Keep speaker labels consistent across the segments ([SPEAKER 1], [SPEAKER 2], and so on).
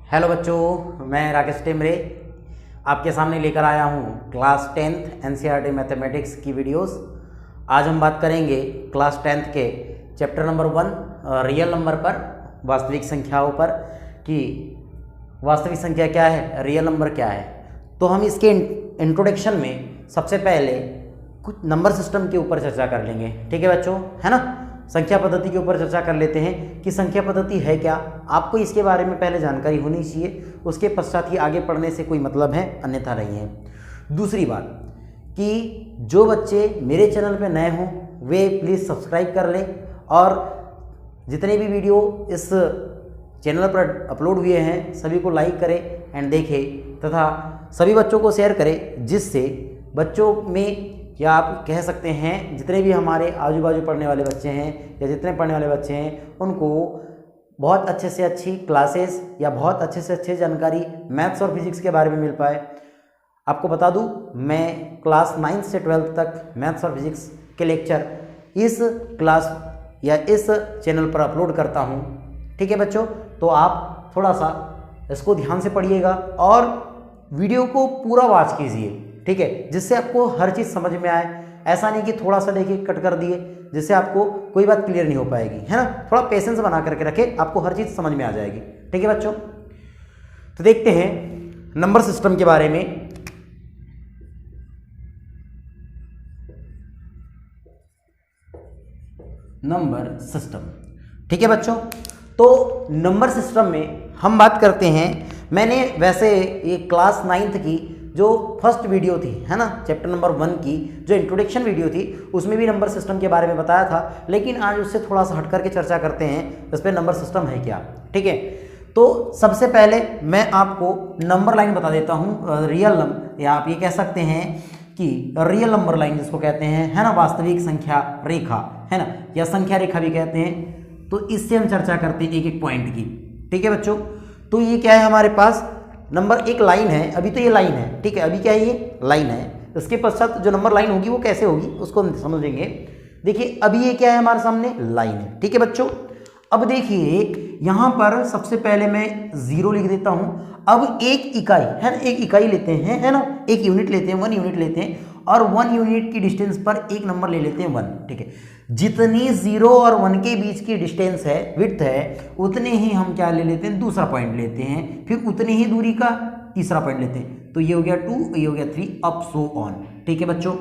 [SPEAKER 1] Hello बच्चों, मैं राकेश टेमरे आपके सामने लेकर आया हूँ क्लास 10th एनसीईआरटी मैथमेटिक्स की वीडियोस। आज हम बात करेंगे क्लास 10th के चैप्टर नंबर 1 रियल नंबर पर, वास्तविक संख्याओं पर, कि वास्तविक संख्या क्या है, रियल नंबर क्या है। तो हम इसके इंट्रोडक्शन में सबसे पहले कुछ नंबर सिस्टम के ऊपर चर्चा कर लेंगे। ठीक है बच्चों, है ना। संख्या पद्धति के ऊपर चर्चा कर लेते हैं कि संख्या पद्धति है क्या। आपको इसके बारे में पहले जानकारी होनी चाहिए, उसके पश्चात ही आगे पढ़ने से कोई मतलब है, अन्यथा नहीं है। दूसरी बात कि जो बच्चे मेरे चैनल पे नए हों वे प्लीज़ सब्सक्राइब कर लें, और जितने भी वीडियो इस चैनल पर अपलोड हुए हैं सभी को लाइक करें एंड देखें, तथा सभी बच्चों को शेयर करें, जिससे बच्चों में, या आप कह सकते हैं जितने भी हमारे आजू बाजू पढ़ने वाले बच्चे हैं या जितने पढ़ने वाले बच्चे हैं, उनको बहुत अच्छे से अच्छी क्लासेस या बहुत अच्छे से अच्छी जानकारी मैथ्स और फिजिक्स के बारे में मिल पाए। आपको बता दूं, मैं क्लास 9 से 12 तक मैथ्स और फिजिक्स के लेक्चर इस क्लास या इस चैनल पर अपलोड करता हूं। ठीक है बच्चों, तो आप थोड़ा सा इसको ध्यान से पढ़िएगा और वीडियो को पूरा वॉच कीजिए। ठीक है, जिससे आपको हर चीज़ समझ में आए। ऐसा नहीं कि थोड़ा सा देखिए कट कर दिए, जिससे आपको कोई बात क्लियर नहीं हो पाएगी, है ना। थोड़ा पेशेंस बना करके रखें, आपको हर चीज़ समझ में आ जाएगी। ठीक है बच्चों, तो देखते हैं नंबर सिस्टम के बारे में। नंबर सिस्टम, ठीक है बच्चों। तो नंबर सिस्टम में हम बात करते हैं, मैंने वैसे ये क्लास 9th की जो फर्स्ट वीडियो थी, है ना, चैप्टर नंबर 1 की जो इंट्रोडक्शन वीडियो थी, उसमें भी नंबर सिस्टम के बारे में बताया था, लेकिन आज उससे थोड़ा सा हट करके चर्चा करते हैं इस पर नंबर सिस्टम है क्या। ठीक है, तो सबसे पहले मैं आपको नंबर लाइन बता देता हूँ, रियल नंबर, या आप ये कह सकते हैं कि रियल नंबर लाइन जिसको कहते हैं, है ना, वास्तविक संख्या रेखा, है ना, या संख्या रेखा भी कहते हैं। तो इससे हम चर्चा करते हैं एक एक पॉइंट की। ठीक है बच्चों, तो ये क्या है, हमारे पास नंबर एक लाइन है। अभी तो ये लाइन है, ठीक है, अभी क्या है, ये लाइन है। इसके पश्चात जो नंबर लाइन होगी वो कैसे होगी उसको हम समझेंगे। देखिए अभी ये क्या है, हमारे सामने लाइन है। ठीक है बच्चों, अब देखिए यहाँ पर सबसे पहले मैं 0 लिख देता हूँ। अब एक इकाई, है ना, एक इकाई लेते हैं, है ना, एक यूनिट लेते हैं, 1 यूनिट लेते हैं, और 1 यूनिट की डिस्टेंस पर एक नंबर ले लेते हैं 1। ठीक है, जितनी 0 और 1 के बीच की डिस्टेंस है, विड्थ है, उतने ही हम क्या ले लेते हैं, दूसरा पॉइंट लेते हैं, फिर उतनी ही दूरी का तीसरा पॉइंट लेते हैं। तो ये हो गया 2, ये हो गया 3, अप सो ऑन। ठीक है बच्चों,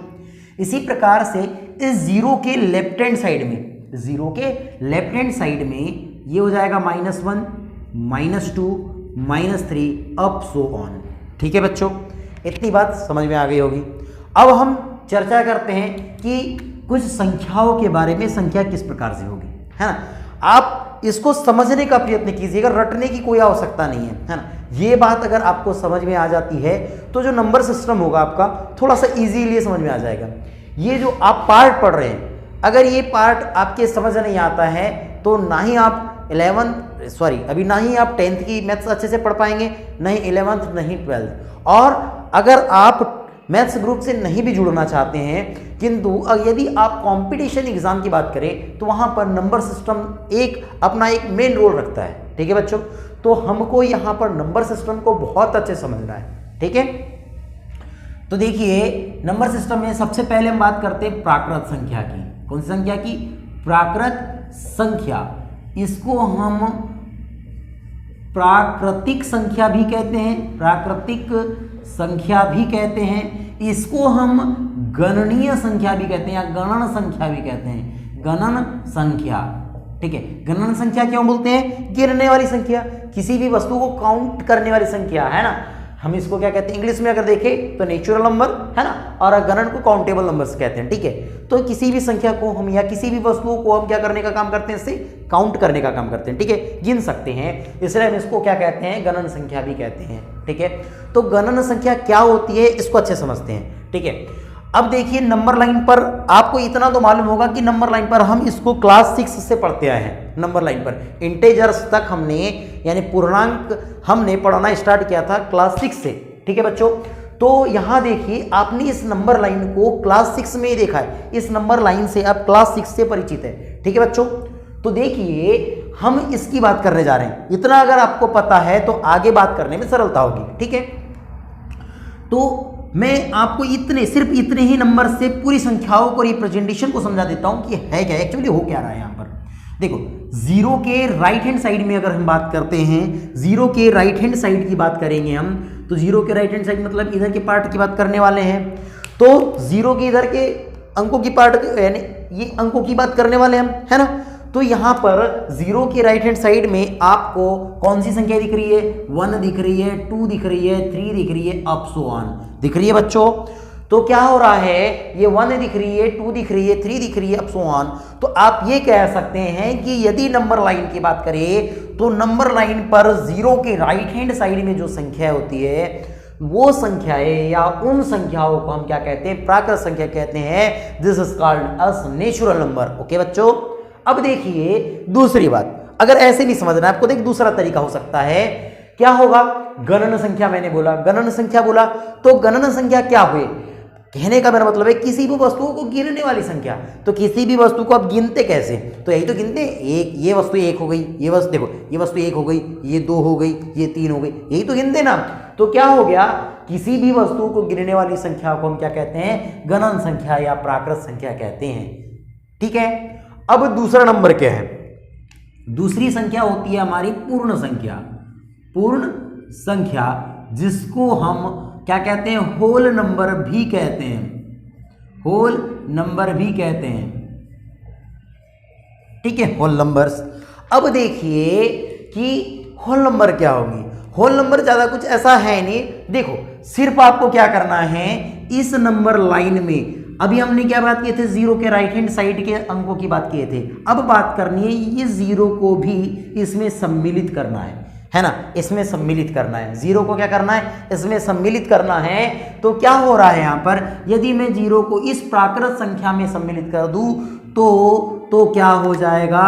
[SPEAKER 1] इसी प्रकार से इस 0 के लेफ्ट हैंड साइड में, 0 के लेफ्ट हैंड साइड में ये हो जाएगा -1, -2, -3, अप सो ऑन। ठीक है बच्चों, इतनी बात समझ में आ गई होगी। अब हम चर्चा करते हैं कि कुछ संख्याओं के बारे में, संख्या किस प्रकार से होगी, है ना। आप इसको समझने का प्रयत्न कीजिएगा, रटने की कोई आवश्यकता नहीं है ना। ये बात अगर आपको समझ में आ जाती है तो जो नंबर सिस्टम होगा आपका थोड़ा सा इजीली समझ में आ जाएगा। ये जो आप पार्ट पढ़ रहे हैं, अगर ये पार्ट आपके समझ नहीं आता है तो ना ही आप अभी ना ही आप 10th की मैथ्स अच्छे से पढ़ पाएंगे, नहीं 11th, नहीं 12th। और अगर आप मैथ्स ग्रुप से नहीं भी जुड़ना चाहते हैं, किंतु यदि आप कंपटीशन एग्जाम की बात करें तो वहां पर नंबर सिस्टम अपना एक मेन रोल रखता है। ठीक है बच्चों, तो हमको यहां पर नंबर सिस्टम को बहुत अच्छे समझना है। ठीक है, तो देखिए नंबर सिस्टम में सबसे पहले हम बात करते हैं प्राकृत संख्या की। कौन सी संख्या की? प्राकृत संख्या। इसको हम प्राकृतिक संख्या भी कहते हैं, प्राकृतिक संख्या भी कहते हैं। इसको हम गणनीय संख्या भी कहते हैं, या गणन संख्या भी कहते हैं, गणन संख्या। ठीक है, गणन संख्या क्यों बोलते हैं? गिनने वाली संख्या, किसी भी वस्तु को काउंट करने वाली संख्या, है ना। हम इसको क्या कहते हैं, इंग्लिश में अगर देखें तो नेचुरल नंबर, है ना, और गणन को काउंटेबल नंबर्स कहते हैं। ठीक है, तो किसी भी संख्या को हम, या किसी भी वस्तुओं को हम क्या करने का काम करते हैं, इससे काउंट करने का काम करते हैं। ठीक है, गिन सकते हैं, इसलिए हम इसको क्या कहते हैं, गणन संख्या भी कहते हैं। ठीक है, तो गणन संख्या क्या होती है इसको अच्छे समझते हैं। ठीक है, अब देखिए नंबर लाइन पर आपको इतना तो मालूम होगा कि नंबर लाइन पर हम इसको क्लास 6 से पढ़ते आए हैं। नंबर लाइन पर इंटेजर्स तक हमने, यानी पूर्णांक हमने पढ़ना स्टार्ट किया था क्लास 6 से। ठीक है बच्चों, तो यहां देखिए आपने इस नंबर लाइन को क्लास 6 में ही देखा है, इस नंबर लाइन से आप क्लास 6 से परिचित है। ठीक है बच्चों, तो देखिए हम इसकी बात करने जा रहे हैं। इतना अगर आपको पता है तो आगे बात करने में सरलता होगी, ठीक है। तो मैं आपको सिर्फ इतने ही नंबर से पूरी संख्याओं को रिप्रेजेंटेशन को समझा देता हूं कि है क्या, एक्चुअली हो क्या रहा है यहां पर। देखो, जीरो के राइट हैंड साइड में अगर हम बात करते हैं, जीरो के राइट हैंड साइड की बात करेंगे हम, तो जीरो के राइट हैंड साइड मतलब इधर के पार्ट की बात करने वाले हैं। तो जीरो के इधर के अंकों की पार्ट यानी ये अंकों की बात करने वाले हम, है ना। तो यहां पर जीरो के राइट हैंड साइड में आपको कौन सी संख्या दिख रही है? 1 दिख रही है, 2 दिख रही है, 3 दिख रही है, अप सो ऑन दिख रही है बच्चों। तो क्या हो रहा है, ये 1 दिख रही है, 2 दिख रही है, 3 दिख रही है, अप सो ऑन। तो आप ये कह सकते हैं कि यदि नंबर लाइन की बात करें तो नंबर लाइन पर जीरो के राइट हैंड साइड में जो संख्या होती है वो संख्याएं या उन संख्याओं को हम क्या कहते हैं? प्राकृत संख्या कहते हैं। This is called us natural number. Okay बच्चों, अब देखिए दूसरी बात, अगर ऐसे नहीं समझना आपको, देख दूसरा तरीका हो सकता है। क्या होगा? गणन संख्या मैंने बोला, गणन संख्या बोला, तो गणन संख्या क्या हुए? कहने का मेरा मतलब है किसी भी वस्तु को गिनने वाली संख्या। तो किसी भी वस्तु को आप गिनते कैसे? तो यही तो गिनते हैं, एक ये वस्तु 1 हो गई, ये वस्तु देखो, ये वस्तु 1 हो गई, ये 2 हो गई, ये 3 हो गई, यही तो गिनते ना। तो क्या हो गया? किसी भी वस्तु को गिनने वाली संख्या को हम क्या कहते हैं? गणन संख्या या प्राकृत संख्या कहते हैं, ठीक है। अब दूसरा नंबर क्या है? दूसरी संख्या होती है हमारी पूर्ण संख्या। पूर्ण संख्या जिसको हम क्या कहते हैं? होल नंबर भी कहते हैं, होल नंबर भी कहते हैं, ठीक है, होल नंबर्स। अब देखिए कि होल नंबर क्या होगी। होल नंबर ज्यादा कुछ ऐसा है नहीं। देखो, सिर्फ आपको क्या करना है, इस नंबर लाइन में अभी हमने क्या बात किए थे? जीरो के राइट हैंड साइड के अंकों की बात किए थे। अब बात करनी है ये जीरो को भी इसमें सम्मिलित करना है ना, इसमें सम्मिलित करना है। जीरो को क्या करना है? इसमें सम्मिलित करना है। तो क्या हो रहा है यहाँ पर? यदि मैं जीरो को इस प्राकृत संख्या में सम्मिलित कर दूं तो क्या हो जाएगा?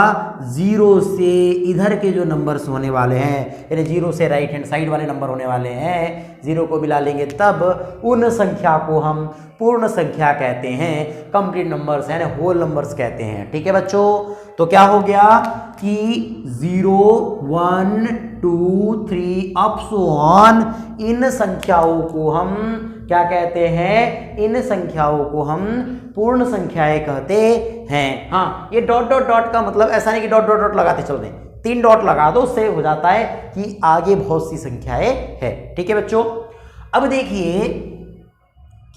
[SPEAKER 1] जीरो से इधर के जो नंबर्स होने वाले हैं, यानी जीरो से राइट हैंड साइड वाले नंबर होने वाले हैं, जीरो को मिला लेंगे तब उन संख्या को हम पूर्ण संख्या कहते हैं, कंप्लीट नंबर्स यानी होल नंबर्स कहते हैं, ठीक है बच्चों। तो क्या हो गया कि 0 1 2 3 अप सो ऑन, इन संख्याओं को हम क्या कहते हैं? इन संख्याओं को हम पूर्ण संख्याएं कहते हैं। हाँ, ये डॉट डॉट डॉट का मतलब ऐसा नहीं कि डॉट डॉट डॉट लगाते चल रहे, 3 डॉट लगा दो, उससे हो जाता है कि आगे बहुत सी संख्याएं है, ठीक है बच्चों। अब देखिए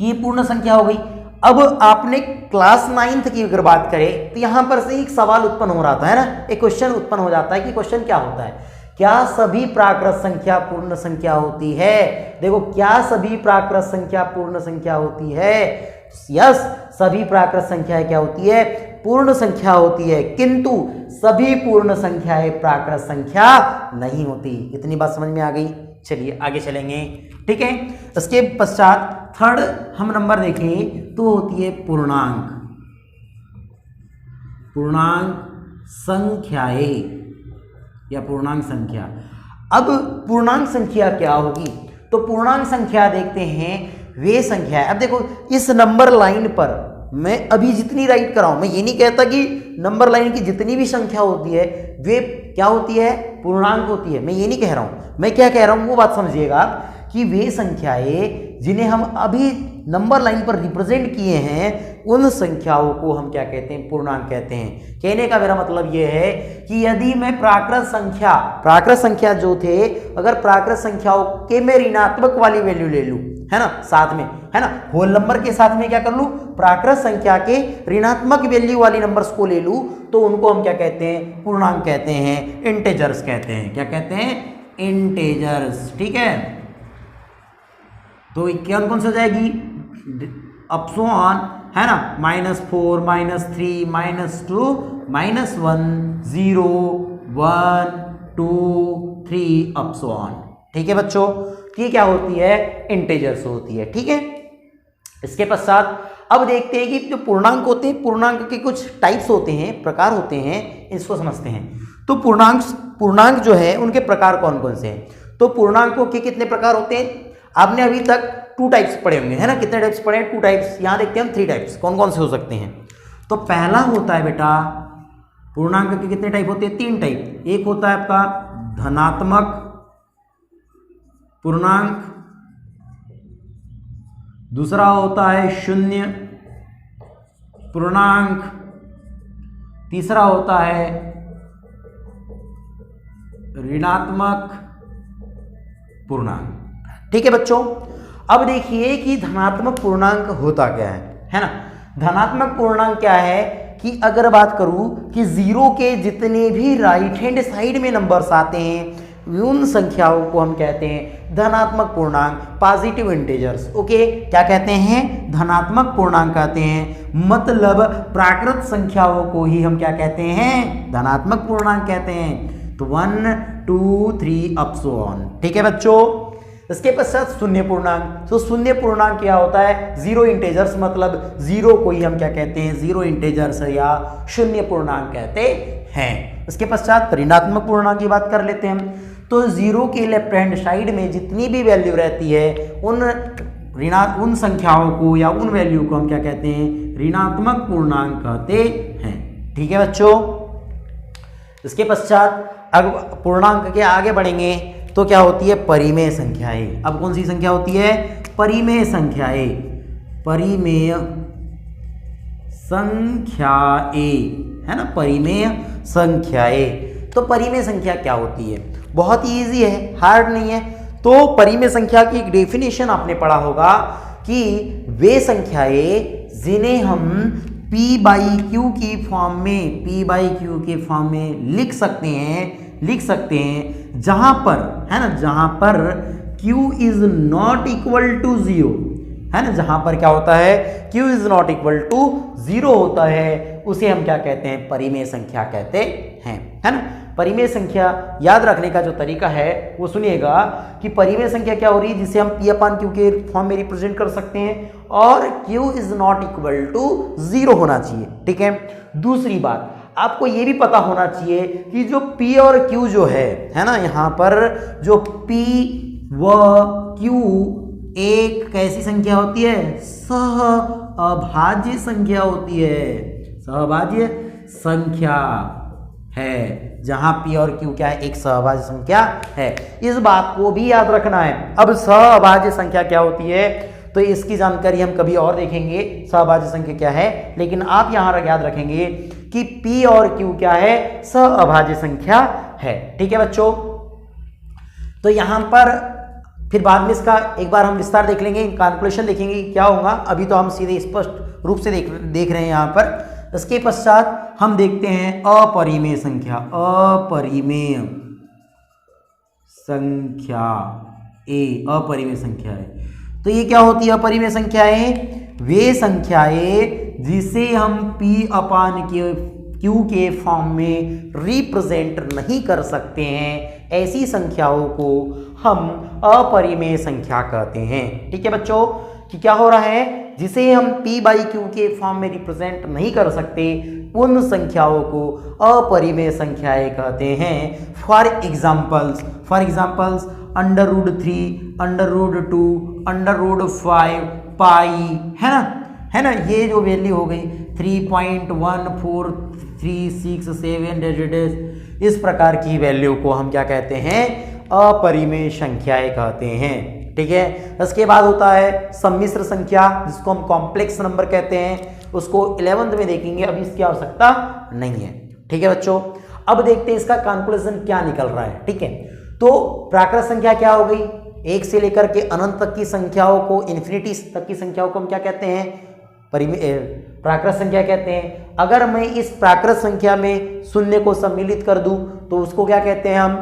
[SPEAKER 1] कि ये पूर्ण संख्या हो गई। अब आपने क्लास 9th की अगर बात करें तो यहां पर से एक सवाल उत्पन्न हो रहा था, है ना, एक क्वेश्चन उत्पन्न हो जाता है कि क्वेश्चन क्या होता है? क्या सभी प्राकृत संख्या पूर्ण संख्या होती है? देखो, क्या सभी प्राकृत संख्या पूर्ण संख्या होती है? यस, सभी प्राकृत संख्याएं क्या होती है? पूर्ण संख्या होती है, किंतु सभी पूर्ण संख्याएं प्राकृत संख्या नहीं होती। इतनी बात समझ में आ गई? चलिए आगे चलेंगे, ठीक है। इसके पश्चात थर्ड हम नंबर देखें तो होती है पूर्णांक, पूर्णांक संख्याएं या पूर्णांक संख्या। अब पूर्णांक संख्या क्या होगी? तो पूर्णांक संख्या देखते हैं वे संख्या। अब देखो, इस नंबर लाइन पर मैं अभी जितनी राइट कराऊं, मैं ये नहीं कहता कि नंबर लाइन की जितनी भी संख्या होती है वे क्या होती है? पूर्णांक होती है। मैं ये नहीं कह रहा हूं, मैं क्या कह रहा हूं वो बात समझिएगा कि वे संख्याएं जिन्हें हम अभी नंबर लाइन पर रिप्रेजेंट किए हैं उन संख्याओं को हम क्या कहते हैं? पूर्णांक कहते हैं। कहने का मेरा मतलब यह है कि यदि मैं प्राकृत संख्या जो थे, अगर प्राकृत संख्याओं के मैं ऋणात्मक वाली वैल्यू ले लूं, है ना, साथ में, है ना, होल नंबर के साथ में क्या कर लूं? प्राकृत संख्या के ऋणात्मक वैल्यू वाली नंबर्स को ले लूं, तो उनको हम क्या कहते हैं? पूर्णांक कहते हैं, इंटेजर्स कहते हैं। क्या कहते हैं? इंटेजर्स, ठीक है। तो कौन कौन सी हो जाएगी? अप सो ऑन, है ना, -4 -3 -2 -1 0 1 2 3 अप सो ऑन, ठीक है बच्चों। ये क्या होती है? इंटेजर्स होती है, ठीक है। इसके पश्चात अब देखते हैं कि जो पूर्णांक होते हैं, पूर्णांक के कुछ टाइप्स होते हैं, प्रकार होते हैं, इसको समझते हैं। तो पूर्णांक जो है उनके प्रकार कौन कौन से हैं? तो पूर्णांकों के कितने प्रकार होते हैं? आपने अभी तक 2 टाइप्स पढ़े होंगे, है ना। कितने टाइप्स पढ़े? 2 टाइप्स। यहां देखते हैं हम 3 टाइप्स कौन कौन से हो सकते हैं। तो पहला होता है बेटा पूर्णांक के कितने टाइप होते हैं? 3 टाइप। एक होता है आपका धनात्मक पूर्णांक, दूसरा होता है शून्य पूर्णांक, तीसरा होता है ऋणात्मक पूर्णांक। ठीक है बच्चों, अब देखिए कि धनात्मक पूर्णांक होता क्या है ना। धनात्मक पूर्णांक क्या है कि अगर बात करूं कि जीरो के जितने भी राइट हैंड साइड में नंबर्स आते हैं उन संख्याओं को हम कहते हैं धनात्मक पूर्णांक, पॉजिटिव इंटीजर्स। ओके, क्या कहते हैं? धनात्मक पूर्णांक कहते हैं। मतलब प्राकृत संख्याओं को ही हम क्या कहते हैं? धनात्मक पूर्णांक कहते हैं। तो 1 2 3 अप सो ऑन। ठीक है बच्चों, इसके पश्चात शून्य पूर्णांक। तो शून्य पूर्णांक क्या होता है? जीरो इंटीजर्स, मतलब जीरो को ही हम क्या कहते हैं? जीरो इंटीजर्स या शून्य पूर्णांक कहते हैं। इसके पश्चात ऋणात्मक पूर्णांक की बात कर लेते हैं हम। तो जीरो के लेफ्ट हैंड साइड में जितनी भी वैल्यू रहती है उन संख्याओं को या उन वैल्यू को हम क्या कहते हैं? ऋणात्मक पूर्णांक कहते हैं। ठीक है बच्चों, इसके पश्चात अब पूर्णांक के आगे बढ़ेंगे तो क्या होती है? परिमेय संख्याएं। अब कौन सी संख्या होती है? परिमेय संख्याएं। परिमेय संख्याएं है ना, परिमेय संख्याएं। तो परिमेय संख्या क्या होती है? बहुत ही ईजी है, हार्ड नहीं है। तो परिमेय संख्या की एक डेफिनेशन आपने पढ़ा होगा कि वे संख्याएं जिन्हें हम P बाई क्यू की फॉर्म में, P बाई क्यू के फॉर्म में लिख सकते हैं जहां पर है ना, जहां पर Q is not equal to 0 है ना, जहां पर क्या होता है? Q is not equal to 0 होता है, उसे हम क्या कहते हैं? परिमेय संख्या कहते हैं, है ना। परिमेय संख्या याद रखने का जो तरीका है वो सुनिएगा कि परिमेय संख्या क्या हो रही है, जिसे हम P अपान Q के फॉर्म में रिप्रेजेंट कर सकते हैं और Q is not equal to 0 होना चाहिए। ठीक है, दूसरी बात आपको ये भी पता होना चाहिए कि जो P और Q जो है ना, यहाँ पर जो P व Q एक कैसी संख्या होती है? सहअभाज्य संख्या होती है, सहअभाज्य संख्या है, जहां P और Q क्या है? एक सहअभाज्य संख्या है। इस बात को भी याद रखना है। अब सहअभाज्य संख्या क्या होती है तो इसकी जानकारी हम कभी और देखेंगे, सहअभाज्य संख्या क्या है, लेकिन आप यहां याद रखेंगे कि P और Q क्या है? सहअभाज्य संख्या है। ठीक है बच्चों, तो यहां पर फिर बाद में इसका एक बार हम विस्तार देख लेंगे, कैलकुलेशन देखेंगे क्या होगा। अभी तो हम सीधे स्पष्ट रूप से देख रहे हैं यहाँ पर। इसके पश्चात हम देखते हैं अपरिमेय संख्या। अपरिमेय संख्या ए, अपरिमेय संख्या है। तो ये क्या होती है अपरिमेय संख्याएं? वे संख्याएं जिसे हम P अपान Q के फॉर्म में रिप्रेजेंट नहीं कर सकते हैं, ऐसी संख्याओं को हम अपरिमेय संख्या कहते हैं। ठीक है बच्चों, कि क्या हो रहा है? जिसे हम P बाई Q के फॉर्म में रिप्रेजेंट नहीं कर सकते उन संख्याओं को अपरिमेय संख्याएं कहते हैं। फॉर एग्जाम्पल्स √3, √2, √5 पाई, है ना, ये जो वैल्यू हो गई 3.143667 इस प्रकार की वैल्यू को हम क्या कहते हैं? अपरिमेय संख्याएं कहते हैं। ठीक है, इसके बाद होता है सम्मिश्र संख्या, जिसको हम कॉम्प्लेक्स नंबर कहते हैं। उसको 11th में देखेंगे, अभी इसकी आवश्यकता नहीं है। ठीक है बच्चों, अब देखते हैं इसका कैलकुलेशन क्या निकल रहा है। ठीक है, तो प्राकृत संख्या क्या हो गई? 1 से लेकर के अनंत तक की संख्याओं को, इन्फिनिटी तक की संख्याओं को हम क्या कहते हैं? प्राकृत संख्या कहते हैं। अगर मैं इस प्राकृत संख्या में शून्य को सम्मिलित कर दूं तो उसको क्या कहते हैं? हम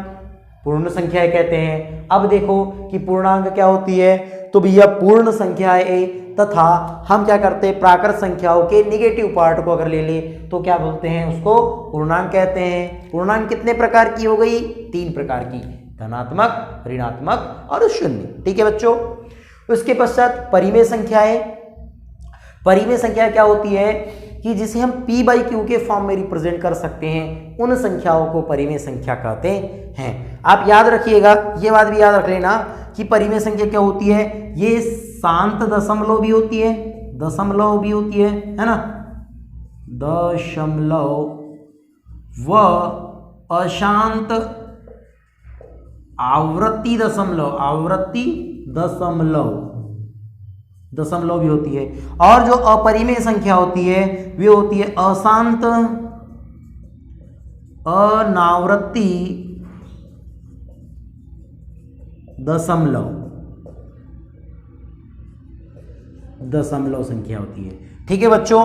[SPEAKER 1] पूर्ण संख्याएं कहते हैं। अब देखो कि पूर्णांक क्या होती है, तो भैया पूर्ण संख्याएं तथा हम क्या करते हैं? प्राकृत संख्याओं के नेगेटिव पार्ट को अगर ले ले तो क्या बोलते हैं? उसको पूर्णांक कहते हैं। पूर्णांक कितने प्रकार की हो गई? 3 प्रकार की, धनात्मक, ऋणात्मक और शून्य। ठीक है बच्चों, उसके पश्चात परिमेय संख्याएं। परिमेय संख्या क्या होती है कि जिसे हम P बाई Q के फॉर्म में रिप्रेजेंट कर सकते हैं, उन संख्याओं को परिमेय संख्या कहते हैं। आप याद रखिएगा, ये बात भी याद रख लेना कि परिमेय संख्या क्या होती है? ये शांत दशमलव भी होती है, दशमलव भी होती है ना, दशमलव व अशांत आवृत्ति दशमलव भी होती है। और जो अपरिमेय संख्या होती है वे होती है अशांत अनावृत्ति दशमलव संख्या होती है। ठीक है बच्चों,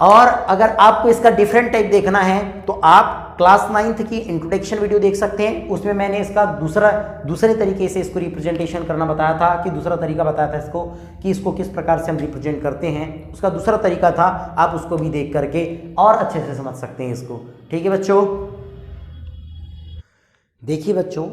[SPEAKER 1] और अगर आपको इसका डिफरेंट टाइप देखना है तो आप क्लास 9th की इंट्रोडक्शन वीडियो देख सकते हैं। उसमें मैंने इसका दूसरे तरीके से इसको रिप्रेजेंटेशन करना बताया था, कि दूसरा तरीका बताया था इसको कि इसको किस प्रकार से हम रिप्रेजेंट करते हैं। उसका दूसरा तरीका था, आप उसको भी देख करके और अच्छे से समझ सकते हैं इसको। ठीक है बच्चों, देखिए बच्चों,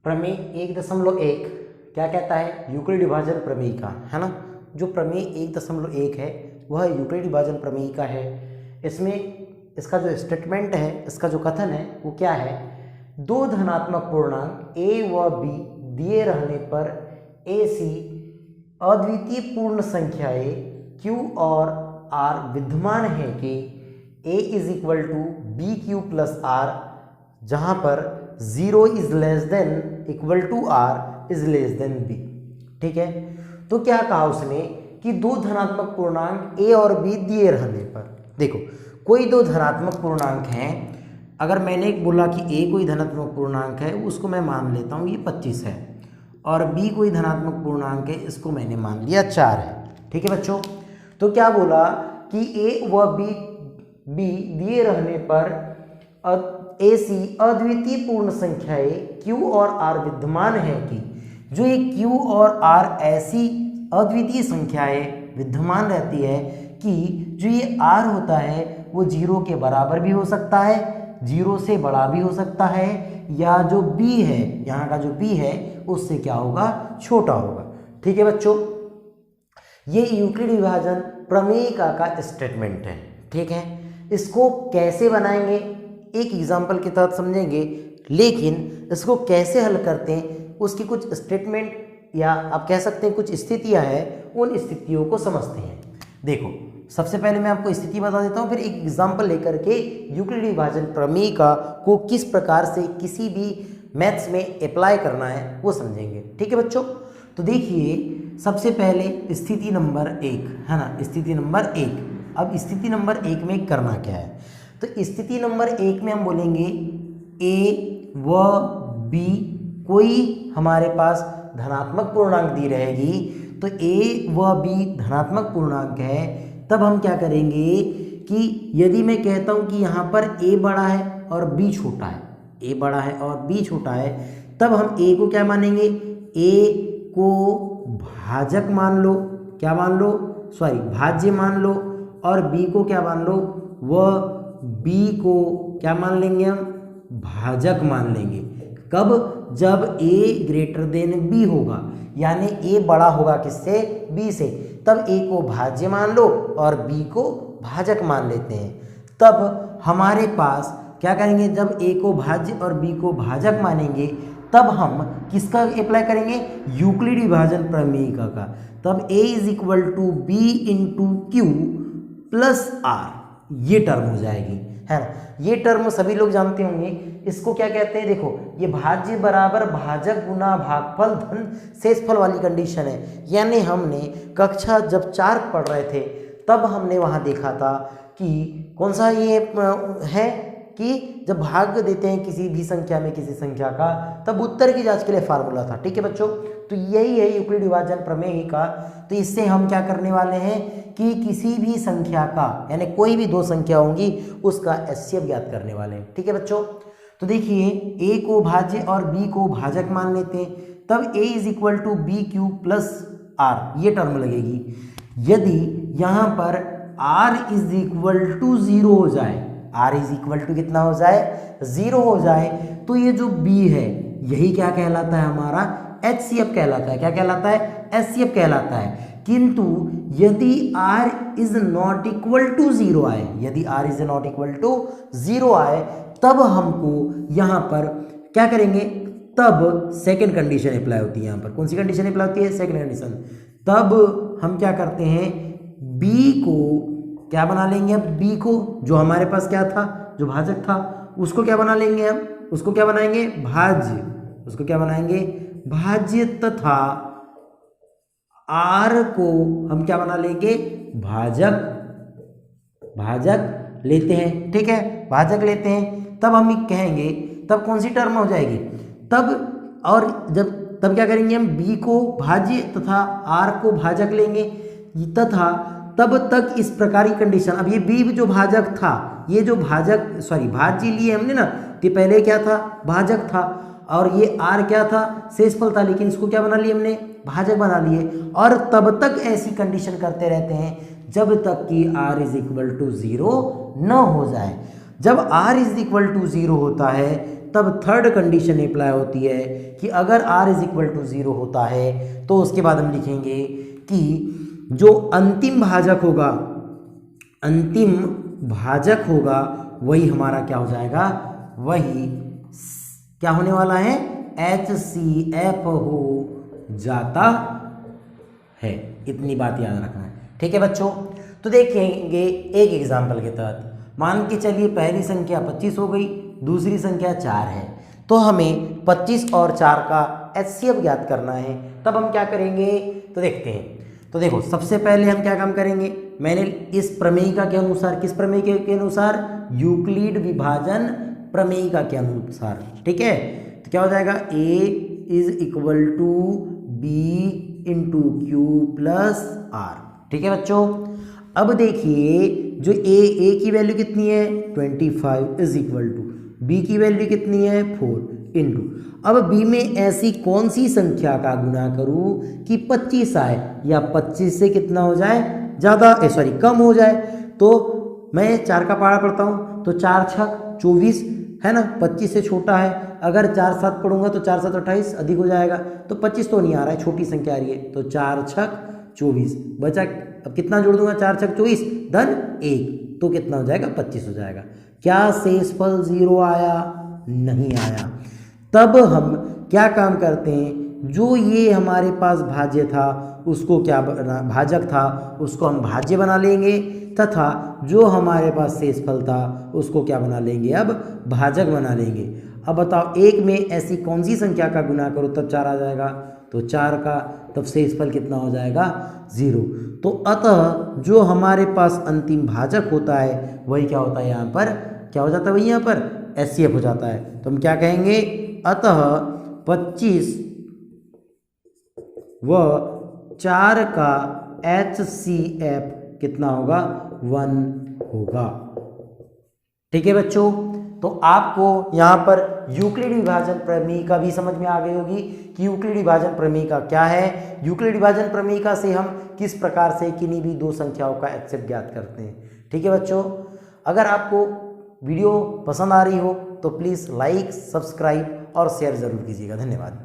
[SPEAKER 1] प्रमेय 1.1 क्या कहता है? यूक्लिड विभाजन प्रमेय का, है ना। जो प्रमेय 1.1 है वह यूक्लिड विभाजन प्रमेय का है। इसमें इसका जो स्टेटमेंट है, इसका जो कथन है वो क्या है? दो धनात्मक पूर्णांक a व b दिए रहने पर ac अद्वितीय पूर्ण संख्याएं q और r विद्यमान है कि a is equal to b q plus r, जहाँ पर 0 is less than equal to r is less than b। ठीक है, तो क्या कहा उसने कि दो धनात्मक पूर्णांक a और b दिए रहने पर, देखो कोई दो धनात्मक पूर्णांक हैं। अगर मैंने बोला कि a कोई धनात्मक पूर्णांक है, उसको मैं मान लेता हूँ ये 25 है, और b कोई धनात्मक पूर्णांक है, इसको मैंने मान लिया 4 है। ठीक है बच्चों, तो क्या बोला कि a व b दिए रहने पर ac अद्वितीय पूर्ण संख्याएं q और r विद्यमान है कि जो ये q और r ऐसी अद्वितीय संख्याएं विद्यमान रहती है कि जो ये r होता है वो 0 के बराबर भी हो सकता है, 0 से बड़ा भी हो सकता है, या जो b है, यहाँ का जो b है उससे क्या होगा? छोटा होगा। ठीक है बच्चों, ये यूक्लिड विभाजन प्रमेय का स्टेटमेंट है। ठीक है, इसको कैसे बनाएंगे एक एग्जाम्पल के तहत समझेंगे, लेकिन इसको कैसे हल करते हैं उसकी कुछ स्टेटमेंट या आप कह सकते हैं कुछ स्थितियां हैं, उन स्थितियों को समझते हैं। देखो, सबसे पहले मैं आपको स्थिति बता देता हूँ, फिर एक एग्जाम्पल लेकर के यूक्लिड विभाजन प्रमेय को किस प्रकार से किसी भी मैथ्स में अप्लाई करना है वो समझेंगे। ठीक है बच्चों, तो देखिए सबसे पहले स्थिति नंबर 1 है ना, स्थिति नंबर 1। अब स्थिति नंबर 1 में करना क्या है? तो स्थिति नंबर 1 में हम बोलेंगे a व b कोई हमारे पास धनात्मक पूर्णांक दी रहेगी, तो a व b धनात्मक पूर्णांक है, तब हम क्या करेंगे कि यदि मैं कहता हूं कि यहाँ पर a बड़ा है और b छोटा है, a बड़ा है और b छोटा है, तब हम a को क्या मानेंगे? a को भाजक मान लो, क्या मान लो? सॉरी, भाज्य मान लो, और b को क्या मान लो? वह b को क्या मान लेंगे हम? भाजक मान लेंगे। कब? जब a ग्रेटर देन b होगा, यानी a बड़ा होगा किससे? b से, तब a को भाज्य मान लो और b को भाजक मान लेते हैं। तब हमारे पास क्या करेंगे? जब a को भाज्य और b को भाजक मानेंगे, तब हम किसका अप्लाई करेंगे? यूक्लिड विभाजन प्रमेय का। तब a is equal to b into q plus r, ये टर्म हो जाएगी, है ना। ये टर्म सभी लोग जानते होंगे, इसको क्या कहते हैं? देखो, ये भाज्य बराबर भाजक गुना भागफल धन शेषफल वाली कंडीशन है। यानी हमने कक्षा जब 4 पढ़ रहे थे तब हमने वहाँ देखा था कि कौन सा ये है कि जब भाग देते हैं किसी भी संख्या में किसी संख्या का, तब उत्तर की जांच के लिए फार्मूला था। ठीक है बच्चों, तो यही है यूक्लिड विभाजन प्रमेय का। तो इससे हम क्या करने वाले हैं कि किसी भी संख्या का, यानी कोई भी दो संख्या होंगी उसका एचसीएफ ज्ञात करने वाले हैं। ठीक है बच्चों, तो देखिए a को भाज्य और b को भाजक मान लेते हैं, तब a is equal to b q plus r, ये टर्म लगेगी। यदि यहाँ पर r इज इक्वल टू 0 हो जाए, r इज इक्वल टू कितना हो जाए? 0 हो जाए, तो ये जो b है यही क्या कहलाता है? हमारा एचसीएफ कहलाता है। क्या कहलाता है? एचसीएफ कहलाता है। किंतु यदि r is not equal to 0 आए, यदि r is not equal to 0 आए, तब हमको यहाँ पर क्या करेंगे? तब सेकंड कंडीशन अप्लाई होती है। यहाँ पर कौन सी कंडीशन अप्लाई होती है? Second condition. तब हम क्या करते हैं? b को क्या बना लेंगे? अब b को जो हमारे पास क्या था? जो भाजक था उसको क्या बना लेंगे हम, उसको क्या बनाएंगे, भाज्य, उसको क्या बनाएंगे, भाज्य, तथा आर को हम क्या बना लेंगे, भाजक, भाजक लेते हैं। ठीक है, भाजक लेते हैं, तब हम कहेंगे, तब कौन सी टर्म हो जाएगी, तब, और जब तब क्या करेंगे हम, बी को भाज्य तथा आर को भाजक लेंगे, तथा तब तक इस प्रकार की कंडीशन, अब ये बी जो भाजक था, ये जो भाजक सॉरी भाज्य लिए हमने ना, कि पहले क्या था, भाजक था, और ये आर क्या था, शेषफल था, लेकिन इसको क्या बना लिया हमने, भाजक बना लिए, और तब तक ऐसी कंडीशन करते रहते हैं जब तक कि r इज इक्वल टू 0 न हो जाए। जब r इज इक्वल टू 0 होता है तब थर्ड कंडीशन अप्लाई होती है कि अगर r इज इक्वल टू 0 होता है तो उसके बाद हम लिखेंगे कि जो अंतिम भाजक होगा, अंतिम भाजक होगा, वही हमारा क्या हो जाएगा, वही क्या होने वाला है, HCF हो जाता है। इतनी बात याद रखना है। ठीक है बच्चों, तो देखेंगे एक एग्जाम्पल के तहत, मान के चलिए पहली संख्या 25 हो गई, दूसरी संख्या 4 है, तो हमें 25 और 4 का HCF ज्ञात करना है। तब हम क्या करेंगे, तो देखते हैं। तो देखो, सबसे पहले हम क्या काम करेंगे, मैंने इस प्रमेयिका के अनुसार, किस प्रमेयिका के अनुसार, यूक्लिड विभाजन प्रमेयिका के अनुसार, ठीक है, तो क्या हो जाएगा, a is equal to b into q plus r. ठीक है बच्चों, अब देखिए जो a की वैल्यू कितनी है 25 इज इक्वल टू b की वैल्यू कितनी है 4 इंटू, अब b में ऐसी कौन सी संख्या का गुना करूं कि 25 आए या 25 से कितना हो जाए, ज़्यादा कम हो जाए। तो मैं 4 का पहाड़ा पढ़ता हूं, तो 4 छक 24 है ना, 25 से छोटा है। अगर 4 7 पढ़ूंगा तो 4 7 28 अधिक हो जाएगा, तो 25 तो नहीं आ रहा है, छोटी संख्या आ रही है, तो 4 छक 24 बचा। अब कितना जोड़ दूंगा, 4 छक 24 धन 1, तो कितना हो जाएगा, 25 हो जाएगा। क्या शेषफल 0 आया, नहीं आया। तब हम क्या काम करते हैं, जो ये हमारे पास भाज्य था उसको क्या भाजक था उसको हम भाज्य बना लेंगे, तथा जो हमारे पास शेषफल था उसको क्या बना लेंगे, अब भाजक बना लेंगे। अब बताओ, एक में ऐसी कौन सी संख्या का गुना करो तब 4 आ जाएगा, तो 4 का, तब शेषफल कितना हो जाएगा, 0। तो अतः जो हमारे पास अंतिम भाजक होता है वही क्या होता है, यहाँ पर क्या हो जाता है, वही यहाँ पर HCF हो जाता है। तो हम क्या कहेंगे, अतः 25 व 4 का HCF कितना होगा, 1 होगा। ठीक है बच्चों, तो आपको यहाँ पर यूक्लिड विभाजन प्रमेयिका भी समझ में आ गई होगी कि यूक्लिड विभाजन प्रमेयिका क्या है। यूक्लिड विभाजन प्रमेयिका से हम किस प्रकार से किन्हीं भी दो संख्याओं का HCF ज्ञात करते हैं। ठीक है बच्चों, अगर आपको वीडियो पसंद आ रही हो तो प्लीज़ लाइक, सब्सक्राइब और शेयर ज़रूर कीजिएगा। धन्यवाद।